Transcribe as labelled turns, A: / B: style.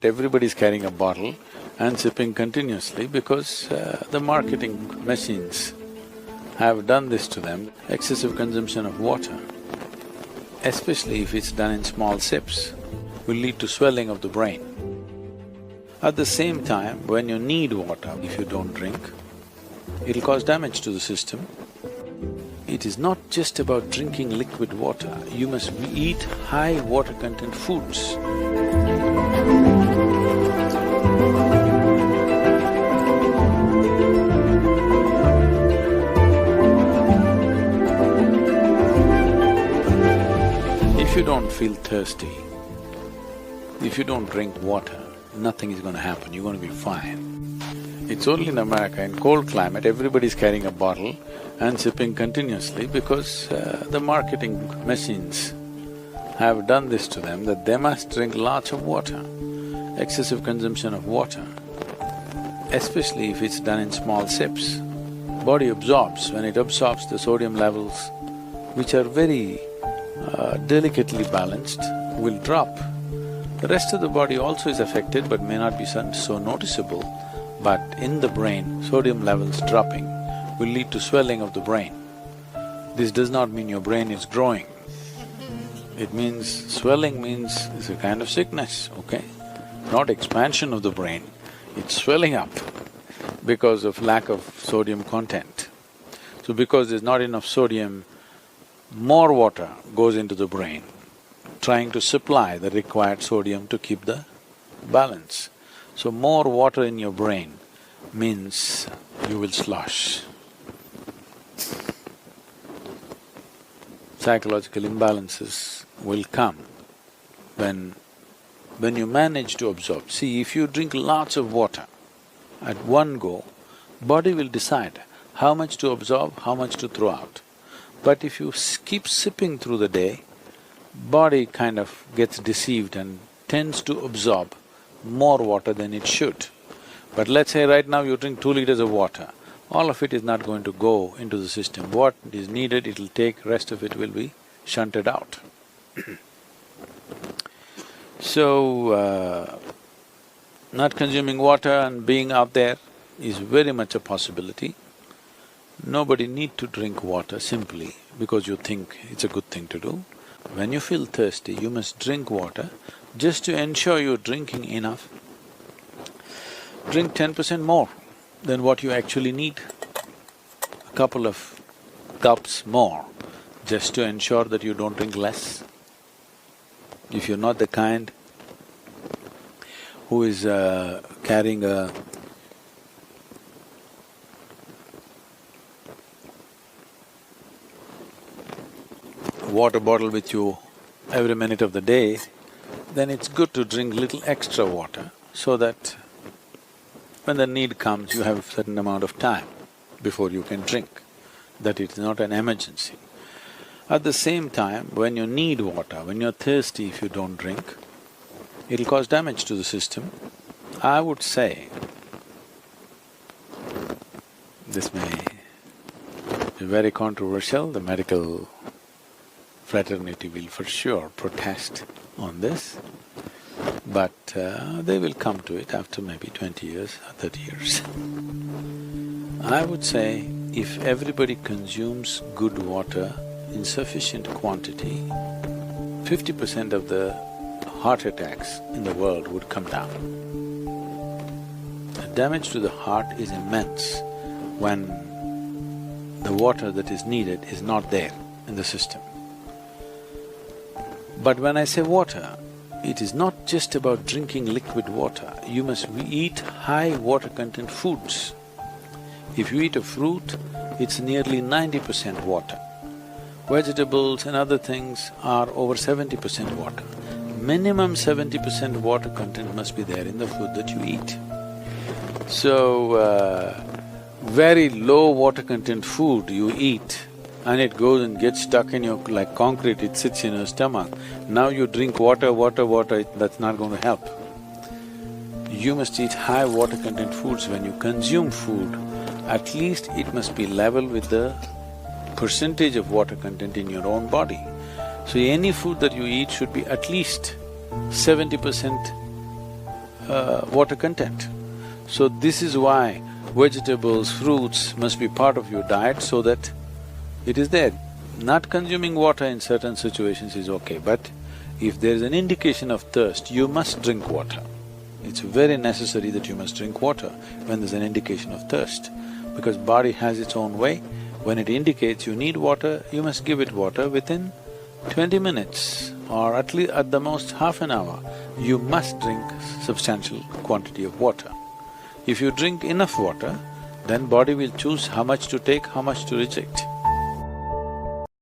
A: Everybody's carrying a bottle and sipping continuously because the marketing machines have done this to them. Excessive consumption of water, especially if it's done in small sips, will lead to swelling of the brain. At the same time, when you need water, if you don't drink, it'll cause damage to the system. It is not just about drinking liquid water, you must eat high water content foods. If you don't feel thirsty, if you don't drink water, nothing is going to happen, you're going to be fine. It's only in America, in cold climate, everybody's carrying a bottle and sipping continuously because the marketing machines have done this to them that they must drink lots of water. Excessive consumption of water, especially if it's done in small sips, body absorbs. When it absorbs, the sodium levels, which are very delicately balanced, will drop. The rest of the body also is affected but may not be so noticeable, but in the brain, sodium levels dropping will lead to swelling of the brain. This does not mean your brain is growing. It means… swelling means it's a kind of sickness, okay? Not expansion of the brain, it's swelling up because of lack of sodium content. So because there's not enough sodium, more water goes into the brain, trying to supply the required sodium to keep the balance. So more water in your brain means you will slosh. Psychological imbalances will come when you manage to absorb. See, if you drink lots of water at one go, body will decide how much to absorb, how much to throw out. But if you keep sipping through the day, body kind of gets deceived and tends to absorb more water than it should. But let's say right now you drink 2 liters of water, all of it is not going to go into the system. What is needed, it'll take, rest of it will be shunted out. So, not consuming water and being out there is very much a possibility. Nobody need to drink water simply because you think it's a good thing to do. When you feel thirsty, you must drink water just to ensure you're drinking enough. Drink 10% more than what you actually need, a couple of cups more, just to ensure that you don't drink less. If you're not the kind who is carrying a water bottle with you every minute of the day, then it's good to drink little extra water so that when the need comes, you have a certain amount of time before you can drink, that it's not an emergency. At the same time, when you need water, when you're thirsty, if you don't drink, it'll cause damage to the system. I would say, this may be very controversial, the medical fraternity will for sure protest on this, but they will come to it after maybe 20 years or 30 years. I would say if everybody consumes good water in sufficient quantity, 50% of the heart attacks in the world would come down. The damage to the heart is immense when the water that is needed is not there in the system. But when I say water, it is not just about drinking liquid water, you must eat high water content foods. If you eat a fruit, it's nearly 90% water. Vegetables and other things are over 70% water. Minimum 70% water content must be there in the food that you eat. So, very low water content food you eat and it goes and gets stuck in your… like concrete, it sits in your stomach. Now you drink water, that's not going to help. You must eat high water content foods. When you consume food, at least it must be level with the percentage of water content in your own body. So any food that you eat should be at least 70% water content. So this is why vegetables, fruits must be part of your diet so that it is there. Not consuming water in certain situations is okay, but if there is an indication of thirst, you must drink water. It's very necessary that you must drink water when there's an indication of thirst, because body has its own way. When it indicates you need water, you must give it water within 20 minutes or at least at the most half an hour. You must drink substantial quantity of water. If you drink enough water, then body will choose how much to take, how much to reject.